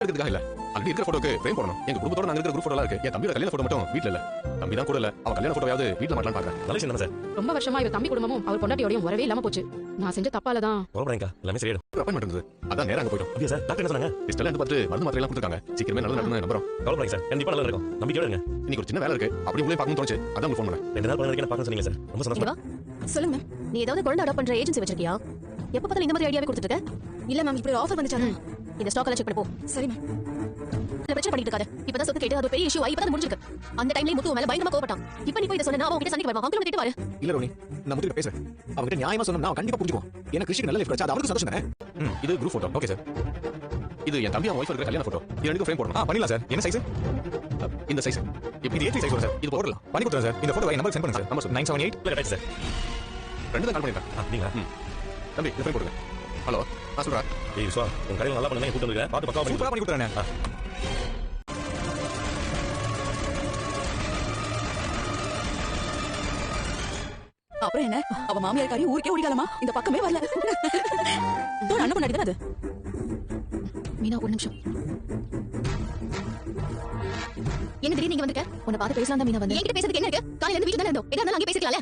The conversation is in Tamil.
எடுக்கிறதுக்காக இல்ல. அங்க இருக்கிற போட்டோக்கு ஃப்ரேம் போடணும். எங்க குடும்பத்தோட நாங்க இருக்கிற குரூப் போட்டோலாம் இருக்கு. என் தம்பியோட கல்யாண போட்டோ மட்டும் வீட்ல இல்ல. தம்பி தான் கூட இல்ல. அவ கல்யாண போட்டோவாவது வீட்ல மாட்டலாம்னு பாக்குறேன். நல்ல விஷயம் தானே சார். ரொம்ப வருஷமா இவ தம்பி குடும்பமும் அவர் பொண்டாட்டியோடயும் வரவே இல்லாம போச்சு. நான் செஞ்ச தப்பால தான். போறேன்க்கா. எல்லாமே சரியாயிடும். ஒரு அப்பாயின்மென்ட் இருந்தது. அதான் நேரா அங்க போய்ட்டோம். அப்படியே சார். டாக்டர் என்ன சொன்னாங்க? டெஸ்ட் எல்லாம் பார்த்து மருந்து மாத்திரை எல்லாம் கொடுத்துருக்காங்க. சீக்கிரமே நல்லது நடக்கும்னு நம்புறோம். கவலைப்படாதீங்க சார். கண்டிப்பா நல்லா இருக்கும். நம்பிக்கையோட இருங்க. இன்னைக்கு ஒரு சின்ன வேலை இருக்கு. அப்படி உங்களே பார்க்கணும்னு தோணுச்சு. அதான் உங்களுக்கு ஃபோன் பண்ணேன். 2 நாள் பழங்க பார்க்கணும் சொன்னீங்க சார். ரொம்ப சந்தோஷம். சொல்லுங்க மேம். நீ ஏதாவது குழந்தை அடாப்ட் பண்ற ஏஜென்சி வச்சிருக்கியா? எப்ப பார்த்தாலும் இந்த மாதிரி ஐடியாவே கொடுத்துட்டு இருக்க? இல்ல மேம், இப்படி ஆஃபர் வந்துச்சானே. இந்த ஸ்டாக் எல்லாம் செக் பண்ணி போ. சரி மேம். பிரச்சனை பண்ணிட்டு இருக்காத. இப்பதான் சொத்து கேட்டு அது பெரிய இஷ்யூ ஆகி இப்பதான் முடிஞ்சிருக்கு. அந்த டைம்லயே முத்து மேல பயங்கரமா கோவப்பட்டான். இப்போ நீ போய் இத சொன்னா அவன் கிட்ட சண்டைக்கு வருவான். அவங்கள திட்டு வாரு. இல்ல ரோனி, நான் முத்து பேசுறேன். அவங்கிட்ட நியாயமா சொன்னா அவன் கண்டிப்பா புரிஞ்சுக்குவான். எனக்கு கிருஷிக்கு நல்ல லைஃப் கிடைச்சா அது அவருக்கு சந்தோஷம் தானே. இது குரூப் போட்டோ. Okay sir. இது என் தம்பி அவன் வைஃப் இருக்கிற கல்யாண போட்டோ. இது ரெண்டுக்கும் ஃப்ரேம் போடணும். பண்ணிடலாம் சார். என்ன சைஸ்? இந்த சைஸ். இது A3 சைஸ் வரும் சார். இது போடலாம். பண்ணி கொடுத்துறேன் சார். இந்த போட்டோ நம்பர் சென்ட் பண்ணுங்க சார். Number 978 right sir. ரெண்டு தான் கால் பண்ணிட்டேன். நீங்களா? தம்பி இது ஃப்ரேம் போடுங்க. ஹலோ. நான் சொல்றேன். ஏய் விஸ்வா, உங்க கடையில நல்லா பண்ணுங்க. கூட்டி வந்துருங்க. பாத்து பக்காவா பண்ணி கொடுத்துறேன். அப்புறம் என்ன? அவ மாமியார் காரி ஊருக்கே ஓடிடலாமா? இந்த பக்கமே வரல. தோட அண்ணன் பண்ணாடி தான அது. மீனா ஒரு நிமிஷம். என்ன திடீர்னு நீங்க வந்திருக்க? உன்னை பார்த்து பேசலாம் தான் மீனா வந்தேன். என்கிட்ட பேசுறதுக்கு என்ன இருக்கு? காலையில இருந்து வீட்டுல தானே இருந்தோம். எதா இருந்தாலும் அங்கே பேசிக்கலாம்ல.